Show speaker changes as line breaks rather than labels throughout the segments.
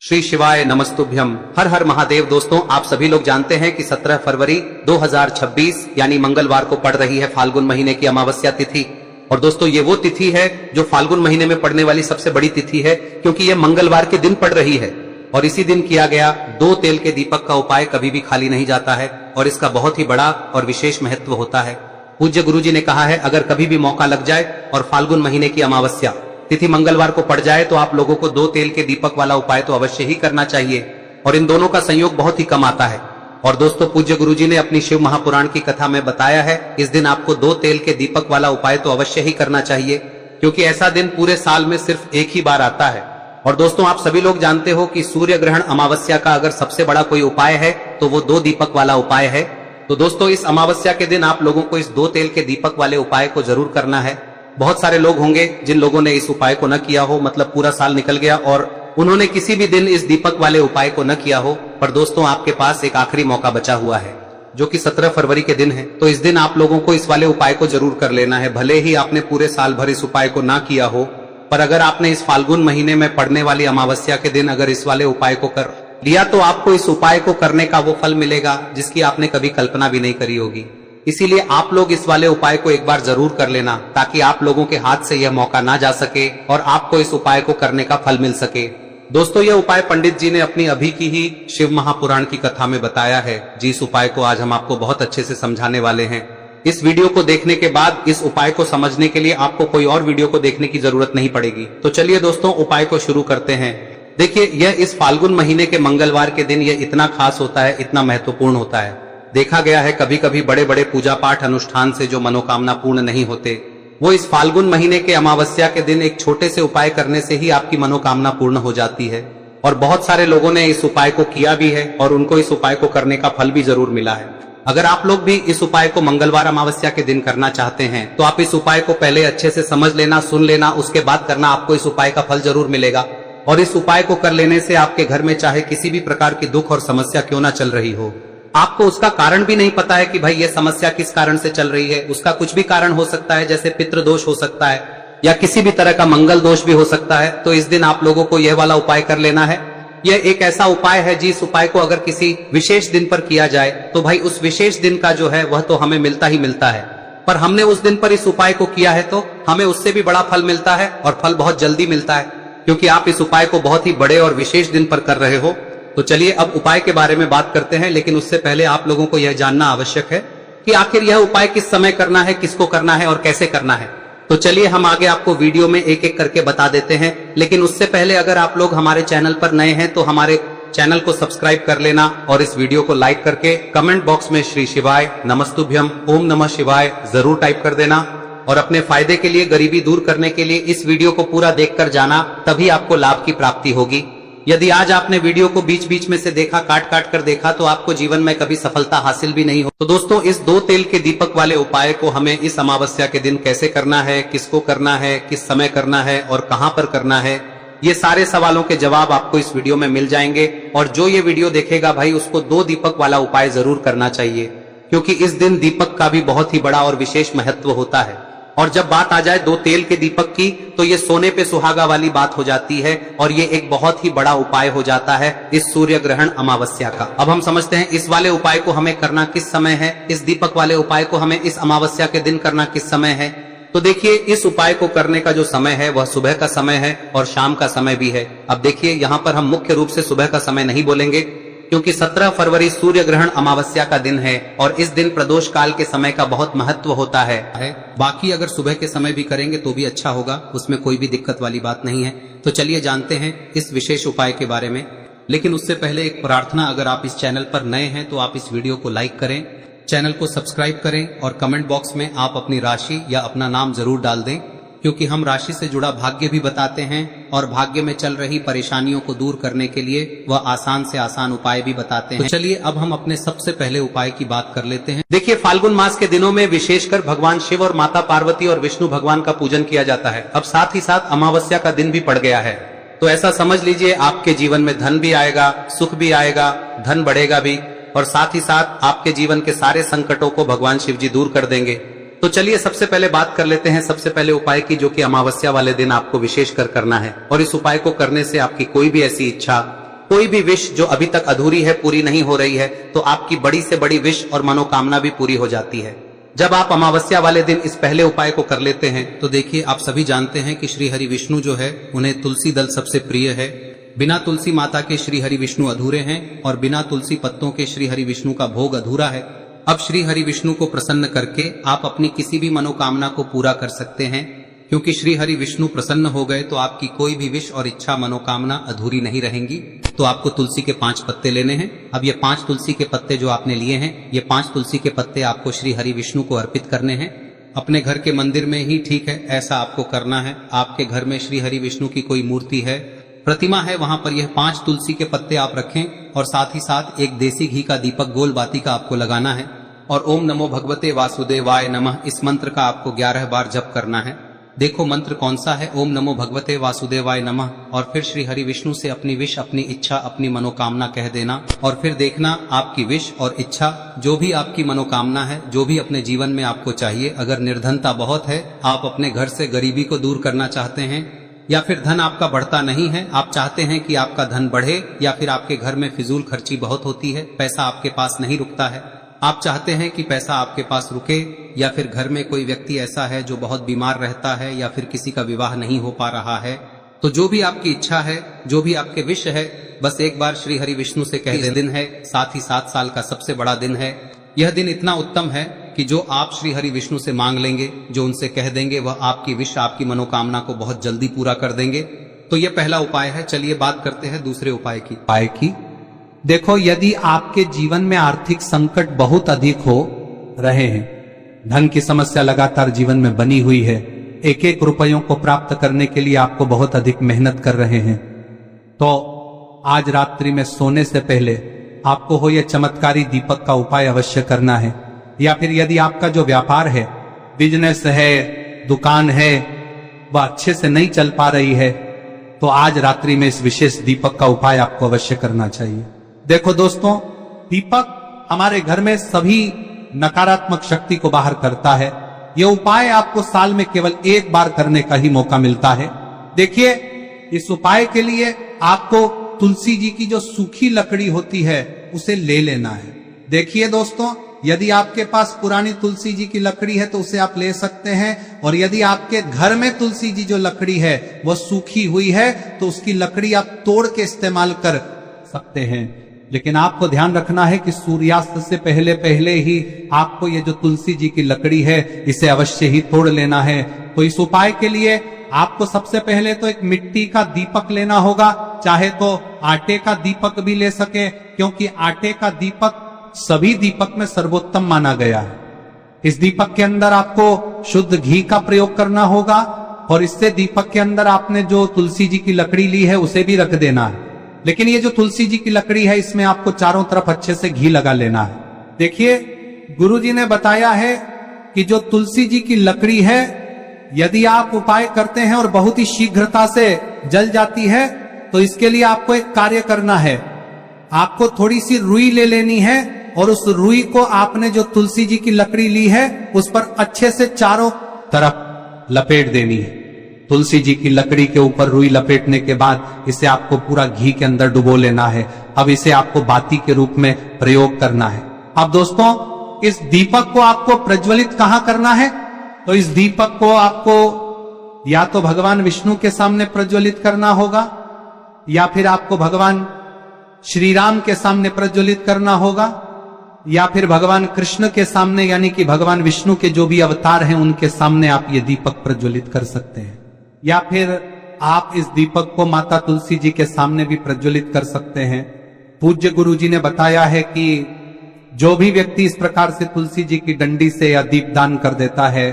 श्री शिवाय नमस्तुभ्यम। हर हर महादेव। दोस्तों, आप सभी लोग जानते हैं कि 17 फरवरी 2026 यानी मंगलवार को पड़ रही है फाल्गुन महीने की अमावस्या तिथि। और दोस्तों, ये वो तिथि है जो फाल्गुन महीने में पड़ने वाली सबसे बड़ी तिथि है, क्योंकि ये मंगलवार के दिन पड़ रही है। और इसी दिन किया गया 2 तेल के दीपक का उपाय कभी भी खाली नहीं जाता है और इसका बहुत ही बड़ा और विशेष महत्व होता है। पूज्य गुरुजी ने कहा है, अगर कभी भी मौका लग जाए और फाल्गुन महीने की अमावस्या तिथि मंगलवार को पड़ जाए तो आप लोगों को 2 तेल के दीपक वाला उपाय तो अवश्य ही करना चाहिए। और इन दोनों का संयोग बहुत ही कम आता है। और दोस्तों, पूज्य गुरुजी ने अपनी शिव महापुराण की कथा में बताया है, इस दिन आपको 2 तेल के दीपक वाला उपाय तो अवश्य ही करना चाहिए, क्योंकि ऐसा दिन पूरे साल में सिर्फ एक ही बार आता है। और दोस्तों, आप सभी लोग जानते हो कि सूर्य ग्रहण अमावस्या का अगर सबसे बड़ा कोई उपाय है तो वो 2 दीपक वाला उपाय है। तो दोस्तों, इस अमावस्या के दिन आप लोगों को इस 2 तेल के दीपक वाले उपाय को जरूर करना है। बहुत सारे लोग होंगे जिन लोगों ने इस उपाय को न किया हो, मतलब पूरा साल निकल गया और उन्होंने किसी भी दिन इस दीपक वाले उपाय को न किया हो। पर दोस्तों, आपके पास एक आखिरी मौका बचा हुआ है, जो कि 17 फरवरी के दिन है। तो इस दिन आप लोगों को इस वाले उपाय को जरूर कर लेना है। भले ही आपने पूरे साल भर इस उपाय को ना किया हो, पर अगर आपने इस फाल्गुन महीने में पड़ने वाली अमावस्या के दिन अगर इस वाले उपाय को कर लिया तो आपको इस उपाय को करने का वो फल मिलेगा जिसकी आपने कभी कल्पना भी नहीं करी होगी। इसीलिए आप लोग इस वाले उपाय को एक बार जरूर कर लेना, ताकि आप लोगों के हाथ से यह मौका ना जा सके और आपको इस उपाय को करने का फल मिल सके। दोस्तों, यह उपाय पंडित जी ने अपनी अभी की ही शिव महापुराण की कथा में बताया है, जिस उपाय को आज हम आपको बहुत अच्छे से समझाने वाले हैं। इस वीडियो को देखने के बाद इस उपाय को समझने के लिए आपको कोई और वीडियो को देखने की जरूरत नहीं पड़ेगी। तो चलिए दोस्तों, उपाय को शुरू करते हैं। देखिए, यह इस फाल्गुन महीने के मंगलवार के दिन यह इतना खास होता है, इतना महत्वपूर्ण होता है। देखा गया है कभी कभी बड़े बड़े पूजा पाठ अनुष्ठान से जो मनोकामना पूर्ण नहीं होते, वो इस फाल्गुन महीने के अमावस्या के दिन एक छोटे से उपाय करने से ही आपकी मनोकामना पूर्ण हो जाती है। और बहुत सारे लोगों ने इस उपाय को किया भी है और उनको इस उपाय को करने का फल भी जरूर मिला है। अगर आप लोग भी इस उपाय को मंगलवार अमावस्या के दिन करना चाहते हैं तो आप इस उपाय को पहले अच्छे से समझ लेना, सुन लेना, उसके बाद करना। आपको इस उपाय का फल जरूर मिलेगा। और इस उपाय को कर लेने से आपके घर में चाहे किसी भी प्रकार की दुख और समस्या क्यों ना चल रही हो, आपको उसका कारण भी नहीं पता है कि भाई ये समस्या किस कारण से चल रही है। उसका कुछ भी कारण हो सकता है, जैसे पितृ दोष हो सकता है या किसी भी तरह का मंगल दोष भी हो सकता है। तो इस दिन आप लोगों को यह वाला उपाय कर लेना है। यह एक ऐसा उपाय है जिस उपाय को अगर किसी विशेष दिन पर किया जाए तो भाई उस विशेष दिन का जो है वह तो हमें मिलता ही मिलता है। पर हमने उस दिन पर इस उपाय को किया है तो हमें उससे भी बड़ा फल मिलता है, और फल बहुत जल्दी मिलता है, क्योंकि आप इस उपाय को बहुत ही बड़े और विशेष दिन पर कर रहे हो। तो चलिए अब उपाय के बारे में बात करते हैं, लेकिन उससे पहले आप लोगों को यह जानना आवश्यक है कि आखिर यह उपाय किस समय करना है, किसको करना है और कैसे करना है। तो चलिए हम आगे आपको वीडियो में एक एक करके बता देते हैं। लेकिन उससे पहले अगर आप लोग हमारे चैनल पर नए हैं तो हमारे चैनल को सब्सक्राइब कर लेना और इस वीडियो को लाइक करके कमेंट बॉक्स में श्री शिवाय नमस्तुभ्यम ओम नमः शिवाय जरूर टाइप कर देना। और अपने फायदे के लिए, गरीबी दूर करने के लिए इस वीडियो को पूरा देखकर जाना, तभी आपको लाभ की प्राप्ति होगी। यदि आज आपने वीडियो को बीच बीच में से देखा, काट काट कर देखा, तो आपको जीवन में कभी सफलता हासिल भी नहीं हो। तो दोस्तों, इस 2 तेल के दीपक वाले उपाय को हमें इस अमावस्या के दिन कैसे करना है, किसको करना है, किस समय करना है और कहां पर करना है, ये सारे सवालों के जवाब आपको इस वीडियो में मिल जाएंगे। और जो ये वीडियो देखेगा भाई, उसको 2 दीपक वाला उपाय जरूर करना चाहिए, क्योंकि इस दिन दीपक का भी बहुत ही बड़ा और विशेष महत्व होता है। और जब बात आ जाए 2 तेल के दीपक की, तो ये सोने पे सुहागा वाली बात हो जाती है और ये एक बहुत ही बड़ा उपाय हो जाता है इस सूर्य ग्रहण अमावस्या का। अब हम समझते हैं इस वाले उपाय को हमें करना किस समय है, इस दीपक वाले उपाय को हमें इस अमावस्या के दिन करना किस समय है। तो देखिए, इस उपाय को करने का जो समय है वह सुबह का समय है और शाम का समय भी है। अब देखिए, यहाँ पर हम मुख्य रूप से सुबह का समय नहीं बोलेंगे, क्योंकि 17 फरवरी सूर्य ग्रहण अमावस्या का दिन है और इस दिन प्रदोष काल के समय का बहुत महत्व होता है। बाकी अगर सुबह के समय भी करेंगे तो भी अच्छा होगा, उसमें कोई भी दिक्कत वाली बात नहीं है। तो चलिए जानते हैं इस विशेष उपाय के बारे में। लेकिन उससे पहले एक प्रार्थना, अगर आप इस चैनल पर नए हैं तो आप इस वीडियो को लाइक करें, चैनल को सब्सक्राइब करें और कमेंट बॉक्स में आप अपनी राशि या अपना नाम जरूर डाल दें, क्योंकि हम राशि से जुड़ा भाग्य भी बताते हैं और भाग्य में चल रही परेशानियों को दूर करने के लिए वह आसान से आसान उपाय भी बताते हैं। तो चलिए अब हम अपने सबसे पहले उपाय की बात कर लेते हैं। देखिए, फाल्गुन मास के दिनों में विशेषकर भगवान शिव और माता पार्वती और विष्णु भगवान का पूजन किया जाता है। अब साथ ही साथ अमावस्या का दिन भी पड़ गया है, तो ऐसा समझ लीजिए आपके जीवन में धन भी आएगा, सुख भी आएगा, धन बढ़ेगा भी, और साथ ही साथ आपके जीवन के सारे संकटों को भगवान शिव जी दूर कर देंगे। तो चलिए सबसे पहले बात कर लेते हैं सबसे पहले उपाय की, जो कि अमावस्या वाले दिन आपको विशेष कर करना है। और इस उपाय को करने से आपकी कोई भी ऐसी इच्छा कोई भी विश जो अभी तक अधूरी है, पूरी नहीं हो रही है, तो आपकी बड़ी से बड़ी विश और मनोकामना भी पूरी हो जाती है। जब आप अमावस्या वाले दिन इस पहले उपाय को कर लेते हैं तो देखिए, आप सभी जानते हैं कि श्री हरि विष्णु जो है उन्हें तुलसी दल सबसे प्रिय है। बिना तुलसी माता के श्री हरि विष्णु अधूरे हैं और बिना तुलसी पत्तों के श्री हरि विष्णु का भोग अधूरा है। अब श्री हरि विष्णु को प्रसन्न करके आप अपनी किसी भी मनोकामना को पूरा कर सकते हैं, क्योंकि श्री हरि विष्णु प्रसन्न हो गए तो आपकी कोई भी विश और इच्छा मनोकामना अधूरी नहीं रहेंगी। तो आपको तुलसी के 5 पत्ते लेने हैं। अब ये 5 तुलसी के पत्ते जो आपने लिए हैं, ये 5 तुलसी के पत्ते आपको श्री हरि विष्णु को अर्पित करने हैं। अपने घर के मंदिर में ही ठीक है, ऐसा आपको करना है। आपके घर में श्री हरि विष्णु की कोई मूर्ति है, प्रतिमा है, वहां पर यह 5 तुलसी के पत्ते आप रखें और साथ ही साथ एक देसी घी का दीपक गोल बाती का आपको लगाना है और ओम नमो भगवते वासुदेवाय नमः इस मंत्र का आपको 11 बार जप करना है। देखो मंत्र कौन सा है, ओम नमो भगवते वासुदेवाय नमः, और फिर श्री हरि विष्णु से अपनी विश, अपनी इच्छा, अपनी मनोकामना कह देना और फिर देखना आपकी विश और इच्छा, जो भी आपकी मनोकामना है, जो भी अपने जीवन में आपको चाहिए। अगर निर्धनता बहुत है, आप अपने घर से गरीबी को दूर करना चाहते हैं, या फिर धन आपका बढ़ता नहीं है, आप चाहते हैं कि आपका धन बढ़े, या फिर आपके घर में फिजूल खर्ची बहुत होती है, पैसा आपके पास नहीं रुकता है, आप चाहते हैं कि पैसा आपके पास रुके, या फिर घर में कोई व्यक्ति ऐसा है जो बहुत बीमार रहता है, या फिर किसी का विवाह नहीं हो पा रहा है, तो जो भी आपकी इच्छा है, जो भी आपके विश है, बस एक बार श्री हरि विष्णु से कह दें। दिन है, साथ ही 7 साल का सबसे बड़ा दिन है। यह दिन इतना उत्तम है कि जो आप श्री हरि विष्णु से मांग लेंगे, जो उनसे कह देंगे, वह आपकी विश, आपकी मनोकामना को बहुत जल्दी पूरा कर देंगे। तो यह पहला उपाय है। चलिए बात करते हैं दूसरे उपाय की।
देखो, यदि आपके जीवन में आर्थिक संकट बहुत अधिक हो रहे हैं, धन की समस्या लगातार जीवन में बनी हुई है, एक एक रुपयों को प्राप्त करने के लिए आपको बहुत अधिक मेहनत कर रहे हैं, तो आज रात्रि में सोने से पहले आपको हो यह चमत्कारी दीपक का उपाय अवश्य करना है। या फिर यदि आपका जो व्यापार है, बिजनेस है, दुकान है, वह अच्छे से नहीं चल पा रही है, तो आज रात्रि में इस विशेष दीपक का उपाय आपको अवश्य करना चाहिए। देखो दोस्तों, दीपक हमारे घर में सभी नकारात्मक शक्ति को बाहर करता है। यह उपाय आपको साल में केवल 1 बार करने का ही मौका मिलता है। देखिए, इस उपाय के लिए आपको तुलसी जी की जो सूखी लकड़ी होती है उसे ले लेना है। देखिए दोस्तों, यदि आपके पास पुरानी तुलसी जी की लकड़ी है तो उसे आप ले सकते हैं, और यदि आपके घर में तुलसी जी जो लकड़ी है वह सूखी हुई है तो उसकी लकड़ी आप तोड़ के इस्तेमाल कर सकते हैं। लेकिन आपको ध्यान रखना है कि सूर्यास्त से पहले पहले ही आपको ये जो तुलसी जी की लकड़ी है इसे अवश्य ही तोड़ लेना है। तो इस उपाय के लिए आपको सबसे पहले तो एक मिट्टी का दीपक लेना होगा, चाहे तो आटे का दीपक भी ले सके, क्योंकि आटे का दीपक सभी दीपक में सर्वोत्तम माना गया है। इस दीपक के अंदर आपको शुद्ध घी का प्रयोग करना होगा, और इससे दीपक के अंदर आपने जो तुलसी जी की लकड़ी ली है उसे भी रख देना है। लेकिन ये जो तुलसी जी की लकड़ी है, इसमें आपको चारों तरफ अच्छे से घी लगा लेना है। देखिए, गुरुजी ने बताया है कि जो तुलसी जी की लकड़ी है, यदि आप उपाय करते हैं और बहुत ही शीघ्रता से जल जाती है, तो इसके लिए आपको एक कार्य करना है। आपको थोड़ी सी रुई ले लेनी है और उस रुई को आपने जो तुलसी जी की लकड़ी ली है उस पर अच्छे से चारों तरफ लपेट देनी है। तुलसी जी की लकड़ी के ऊपर रुई लपेटने के बाद इसे आपको पूरा घी के अंदर डुबो लेना है। अब इसे आपको बाती के रूप में प्रयोग करना है। अब दोस्तों, इस दीपक को आपको प्रज्वलित कहां करना है? तो इस दीपक को आपको या तो भगवान विष्णु के सामने प्रज्वलित करना होगा, या फिर आपको भगवान श्री राम के सामने प्रज्वलित करना होगा, या फिर भगवान कृष्ण के सामने, यानी कि भगवान विष्णु के जो भी अवतार हैं उनके सामने आप ये दीपक प्रज्वलित कर सकते हैं। या फिर आप इस दीपक को माता तुलसी जी के सामने भी प्रज्वलित कर सकते हैं। पूज्य गुरु जी ने बताया है कि जो भी व्यक्ति इस प्रकार से तुलसी जी की डंडी से या दीपदान कर देता है,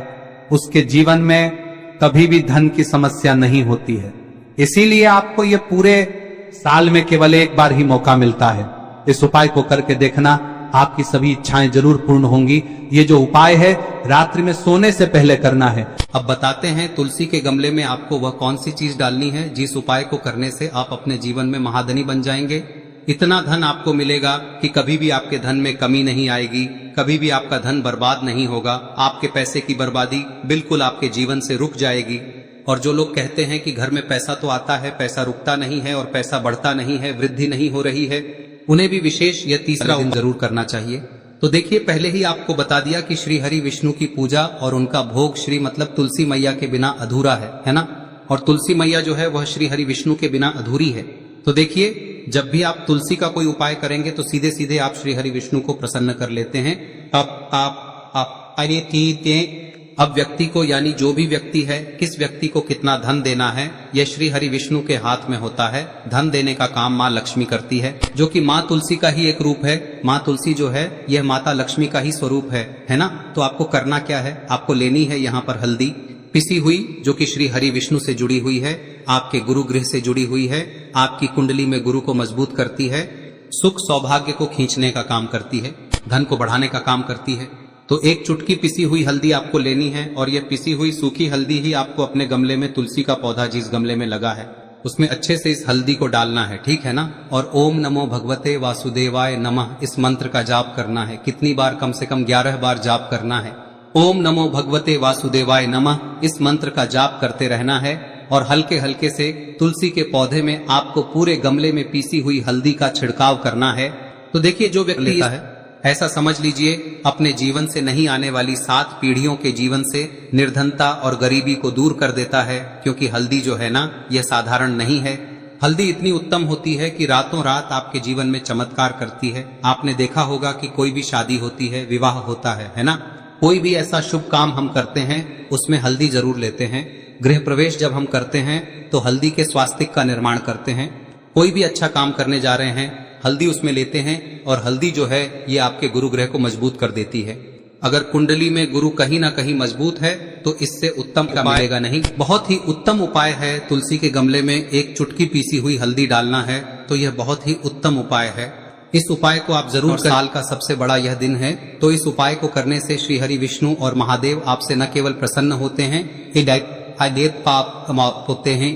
उसके जीवन में कभी भी धन की समस्या नहीं होती है। इसीलिए आपको ये पूरे साल में केवल 1 बार ही मौका मिलता है। इस उपाय को करके देखना, आपकी सभी इच्छाएं जरूर पूर्ण होंगी। ये जो उपाय है रात्रि में सोने से पहले करना है।
अब बताते हैं तुलसी के गमले में आपको वह कौन सी चीज डालनी है जिस उपाय को करने से आप अपने जीवन में महाधनी बन जाएंगे। इतना धन आपको मिलेगा कि कभी भी आपके धन में कमी नहीं आएगी, कभी भी आपका धन बर्बाद नहीं होगा, आपके पैसे की बर्बादी बिल्कुल आपके जीवन से रुक जाएगी। और जो लोग कहते हैं कि घर में पैसा तो आता है, पैसा रुकता नहीं है और पैसा बढ़ता नहीं है, वृद्धि नहीं हो रही है, उन्हें भी विशेष यह तीसरा दिन जरूर करना चाहिए। तो देखिए, पहले ही आपको बता दिया कि श्री हरि विष्णु की पूजा और उनका भोग श्री मतलब तुलसी मैया के बिना अधूरा है ना। और तुलसी मैया जो है वह श्री हरि विष्णु के बिना अधूरी है। तो देखिए, जब भी आप तुलसी का कोई उपाय करेंगे तो सीधे सीधे आप श्री हरि विष्णु को प्रसन्न कर लेते हैं। अब व्यक्ति को, यानी जो भी व्यक्ति है, किस व्यक्ति को कितना धन देना है, यह श्री हरि विष्णु के हाथ में होता है। धन देने का काम माँ लक्ष्मी करती है, जो कि माँ तुलसी का ही एक रूप है। माँ तुलसी जो है यह माता लक्ष्मी का ही स्वरूप है ना। तो आपको करना क्या है, आपको लेनी है यहाँ पर हल्दी पिसी हुई, जो कि श्री हरि विष्णु से जुड़ी हुई है, आपके गुरु गृह से जुड़ी हुई है, आपकी कुंडली में गुरु को मजबूत करती है, सुख सौभाग्य को खींचने का काम करती है, धन को बढ़ाने का काम करती है। तो एक चुटकी पिसी हुई हल्दी आपको लेनी है और यह पिसी हुई सूखी हल्दी ही आपको अपने गमले में, तुलसी का पौधा जिस गमले में लगा है उसमें अच्छे से इस हल्दी को डालना है, ठीक है ना। और ओम नमो भगवते वासुदेवाय नमः इस मंत्र का जाप करना है। कितनी बार? कम से कम 11 बार जाप करना है। ओम नमो भगवते वासुदेवाय नमः इस मंत्र का जाप करते रहना है और हल्के हल्के से तुलसी के पौधे में आपको पूरे गमले में पीसी हुई हल्दी का छिड़काव करना है। तो देखिए, जो व्यक्ति लेता है, ऐसा समझ लीजिए अपने जीवन से नहीं आने वाली 7 पीढ़ियों के जीवन से निर्धनता और गरीबी को दूर कर देता है। क्योंकि हल्दी जो है ना, यह साधारण नहीं है। हल्दी इतनी उत्तम होती है कि रातों रात आपके जीवन में चमत्कार करती है। आपने देखा होगा कि कोई भी शादी होती है, विवाह होता है ना, कोई भी ऐसा शुभ काम हम करते हैं उसमें हल्दी जरूर लेते हैं। गृह प्रवेश जब हम करते हैं तो हल्दी के स्वास्तिक का निर्माण करते हैं। कोई भी अच्छा काम करने जा रहे हैं, हल्दी उसमें लेते हैं और हल्दी जो है ये आपके गुरु ग्रह को मजबूत कर देती है। अगर कुंडली में गुरु कहीं ना कहीं मजबूत है तो इससे उत्तम का मिलेगा नहीं। बहुत ही उत्तम उपाय है, तुलसी के गमले में एक चुटकी पीसी हुई हल्दी डालना है, तो यह बहुत ही उत्तम उपाय है। इस उपाय को आप जरूर, साल का सबसे बड़ा यह दिन है, तो इस उपाय को करने से श्री हरि विष्णु और महादेव आपसे न केवल प्रसन्न होते हैं, पाप होते हैं,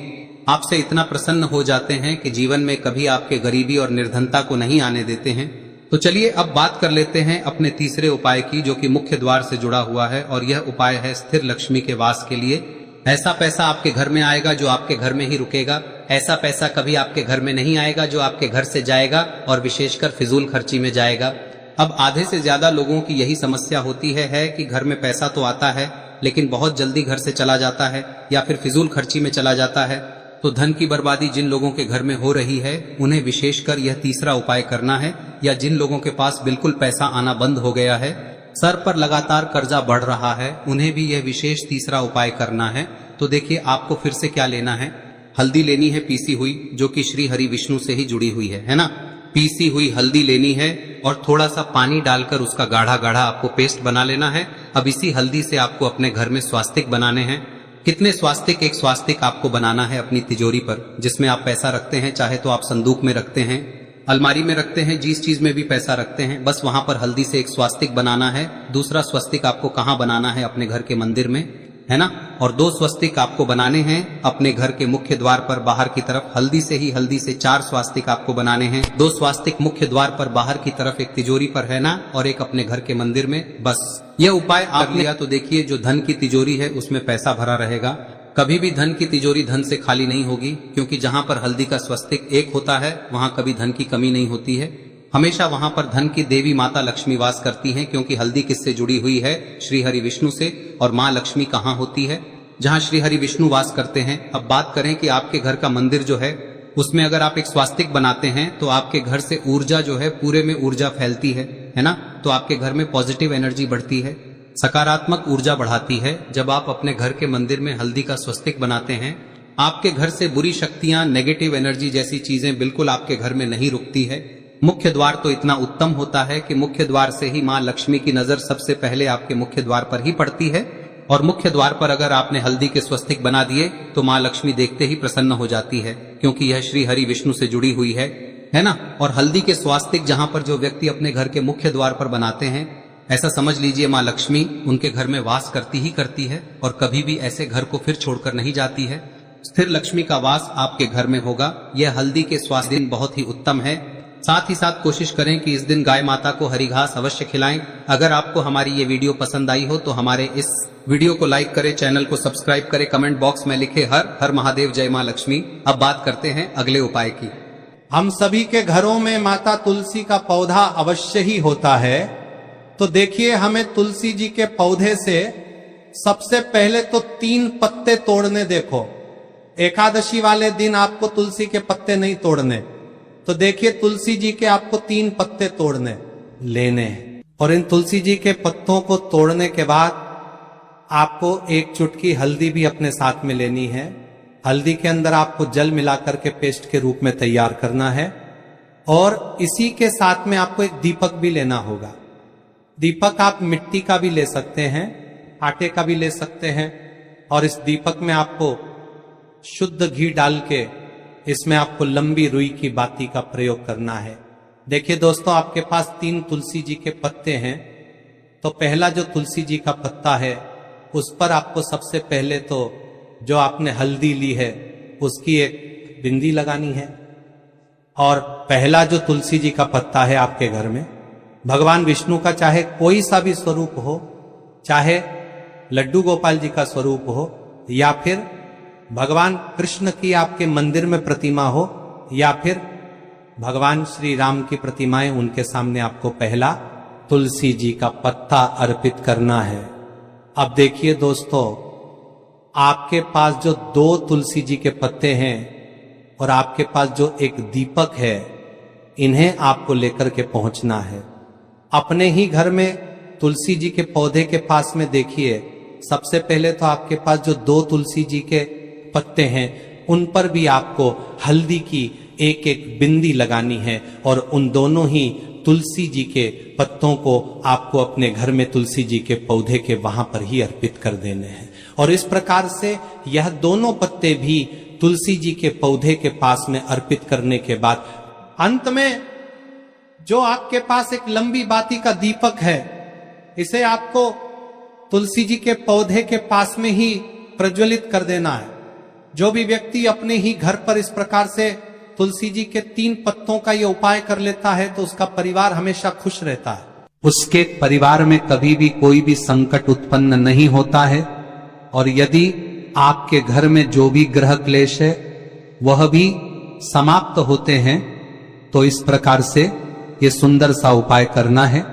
आपसे इतना प्रसन्न हो जाते हैं कि जीवन में कभी आपके गरीबी और निर्धनता को नहीं आने देते हैं। तो चलिए अब बात कर लेते हैं अपने तीसरे उपाय की, जो कि मुख्य द्वार से जुड़ा हुआ है और यह उपाय है स्थिर लक्ष्मी के वास के लिए। ऐसा पैसा आपके घर में आएगा जो आपके घर में ही रुकेगा। ऐसा पैसा कभी आपके घर में नहीं आएगा जो आपके घर से जाएगा और विशेषकर फिजूल खर्ची में जाएगा। अब आधे से ज्यादा लोगों की यही समस्या होती है कि घर में पैसा तो आता है लेकिन बहुत जल्दी घर से चला जाता है या फिर फिजूल खर्ची में चला जाता है। तो धन की बर्बादी जिन लोगों के घर में हो रही है उन्हें विशेषकर यह तीसरा उपाय करना है, या जिन लोगों के पास बिल्कुल पैसा आना बंद हो गया है, सर पर लगातार कर्जा बढ़ रहा है, उन्हें भी यह विशेष तीसरा उपाय करना है। तो देखिए, आपको फिर से क्या लेना है, हल्दी लेनी है पीसी हुई, जो कि श्री हरि विष्णु से ही जुड़ी हुई है ना। पीसी हुई हल्दी लेनी है और थोड़ा सा पानी डालकर उसका गाढ़ा गाढ़ा आपको पेस्ट बना लेना है। अब इसी हल्दी से आपको अपने घर में स्वास्तिक बनाने हैं। कितने स्वास्तिक? एक स्वास्तिक आपको बनाना है अपनी तिजोरी पर, जिसमें आप पैसा रखते हैं, चाहे तो आप संदूक में रखते हैं, अलमारी में रखते हैं, जिस चीज में भी पैसा रखते हैं, बस वहां पर हल्दी से एक स्वास्तिक बनाना है। दूसरा स्वस्तिक आपको कहाँ बनाना है? अपने घर के मंदिर में, है ना। और 2 स्वस्तिक आपको बनाने हैं अपने घर के मुख्य द्वार पर बाहर की तरफ। हल्दी से 4 स्वास्तिक आपको बनाने हैं। 2 स्वास्तिक मुख्य द्वार पर बाहर की तरफ, एक तिजोरी पर है ना, और एक अपने घर के मंदिर में। बस यह उपाय आप लिया तो देखिए, जो धन की तिजोरी है उसमें पैसा भरा रहेगा। कभी भी धन की तिजोरी धन से खाली नहीं होगी, क्योंकि जहां पर हल्दी का स्वस्तिक एक होता है वहां कभी धन की कमी नहीं होती है। हमेशा वहां पर धन की देवी माता लक्ष्मी वास करती हैं, क्योंकि हल्दी किससे जुड़ी हुई है? श्री हरि विष्णु से। और माँ लक्ष्मी कहाँ होती है? जहाँ श्री हरि विष्णु वास करते हैं। अब बात करें कि आपके घर का मंदिर जो है उसमें अगर आप एक स्वास्तिक बनाते हैं तो आपके घर से ऊर्जा जो है, पूरे में ऊर्जा फैलती है ना। तो आपके घर में पॉजिटिव एनर्जी बढ़ती है, सकारात्मक ऊर्जा बढ़ाती है। जब आप अपने घर के मंदिर में हल्दी का स्वस्तिक बनाते हैं, आपके घर से बुरी शक्तियां, नेगेटिव एनर्जी जैसी चीजें बिल्कुल आपके घर में नहीं रुकती है। मुख्य द्वार तो इतना उत्तम होता है कि मुख्य द्वार से ही माँ लक्ष्मी की नजर सबसे पहले आपके मुख्य द्वार पर ही पड़ती है। और मुख्य द्वार पर अगर आपने हल्दी के स्वस्तिक बना दिए तो माँ लक्ष्मी देखते ही प्रसन्न हो जाती है, क्योंकि यह श्री हरि विष्णु से जुड़ी हुई है ना। और हल्दी के स्वास्तिक जहां पर जो व्यक्ति अपने घर के मुख्य द्वार पर बनाते हैं, ऐसा समझ लीजिए माँ लक्ष्मी उनके घर में वास करती ही करती है और कभी भी ऐसे घर को फिर छोड़कर नहीं जाती है। स्थिर लक्ष्मी का वास आपके घर में होगा। यह हल्दी के स्वास्तिक बहुत ही उत्तम है। साथ ही साथ कोशिश करें कि इस दिन गाय माता को हरी घास अवश्य खिलाएं। अगर आपको हमारी ये वीडियो पसंद आई हो तो हमारे इस वीडियो को लाइक करें, चैनल को सब्सक्राइब करें, कमेंट बॉक्स में लिखे हर हर महादेव, जय मां लक्ष्मी। अब बात करते हैं अगले उपाय की।
हम सभी के घरों में माता तुलसी का पौधा अवश्य ही होता है। तो देखिए, हमें तुलसी जी के पौधे से सबसे पहले तो 3 पत्ते तोड़ने। देखो, एकादशी वाले दिन आपको तुलसी के पत्ते नहीं तोड़ने, तो देखिए तुलसी जी के आपको 3 पत्ते तोड़ने लेने हैं। और इन तुलसी जी के पत्तों को तोड़ने के बाद आपको 1 चुटकी हल्दी भी अपने साथ में लेनी है। हल्दी के अंदर आपको जल मिलाकर के पेस्ट के रूप में तैयार करना है। और इसी के साथ में आपको एक दीपक भी लेना होगा। दीपक आप मिट्टी का भी ले सकते हैं, आटे का भी ले सकते हैं। और इस दीपक में आपको शुद्ध घी डाल के इसमें आपको लंबी रुई की बाती का प्रयोग करना है। देखिए दोस्तों, आपके पास 3 तुलसी जी के पत्ते हैं। तो पहला जो तुलसी जी का पत्ता है उस पर आपको सबसे पहले तो जो आपने हल्दी ली है उसकी एक बिंदी लगानी है। और पहला जो तुलसी जी का पत्ता है आपके घर में, भगवान विष्णु का चाहे कोई सा भी स्वरूप हो, चाहे लड्डू गोपाल जी का स्वरूप हो, या फिर भगवान कृष्ण की आपके मंदिर में प्रतिमा हो, या फिर भगवान श्री राम की प्रतिमाएं, उनके सामने आपको पहला तुलसी जी का पत्ता अर्पित करना है। अब देखिए दोस्तों, आपके पास जो 2 तुलसी जी के पत्ते हैं और आपके पास जो एक दीपक है, इन्हें आपको लेकर के पहुंचना है। अपने ही घर में तुलसी जी के पौधे के पास में देखिए, सबसे पहले तो आपके पास जो 2 तुलसी जी के पत्ते हैं उन पर भी आपको हल्दी की एक बिंदी लगानी है। और उन दोनों ही तुलसी जी के पत्तों को आपको अपने घर में तुलसी जी के पौधे के वहां पर ही अर्पित कर देने हैं। और इस प्रकार से यह दोनों पत्ते भी तुलसी जी के पौधे के पास में अर्पित करने के बाद अंत में जो आपके पास एक लंबी बाती का दीपक है, इसे आपको तुलसी जी के पौधे के पास में ही प्रज्वलित कर देना है। जो भी व्यक्ति अपने ही घर पर इस प्रकार से तुलसी जी के 3 पत्तों का ये उपाय कर लेता है तो उसका परिवार हमेशा खुश रहता है। उसके परिवार में कभी भी कोई भी संकट उत्पन्न नहीं होता है। और यदि आपके घर में जो भी ग्रह क्लेश है वह भी समाप्त होते हैं, तो इस प्रकार से ये सुंदर सा उपाय करना है।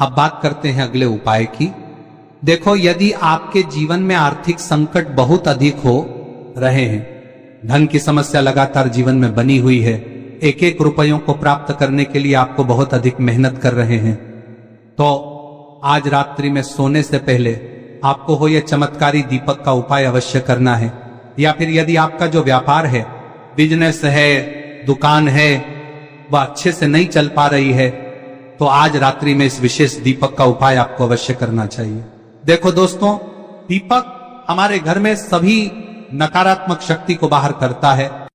अब बात करते हैं अगले उपाय की। देखो, यदि आपके जीवन में आर्थिक संकट बहुत अधिक हो रहे हैं, धन की समस्या लगातार जीवन में बनी हुई है, 1-1 रुपयों को प्राप्त करने के लिए आपको बहुत अधिक मेहनत कर रहे हैं, तो आज रात्रि में सोने से पहले आपको हो यह चमत्कारी दीपक का उपाय अवश्य करना है। या फिर यदि आपका जो व्यापार है, बिजनेस है, दुकान है, वह अच्छे से नहीं चल पा रही है, तो आज रात्रि में इस विशेष दीपक का उपाय आपको अवश्य करना चाहिए। देखो दोस्तों, दीपक हमारे घर में सभी नकारात्मक शक्ति को बाहर करता है।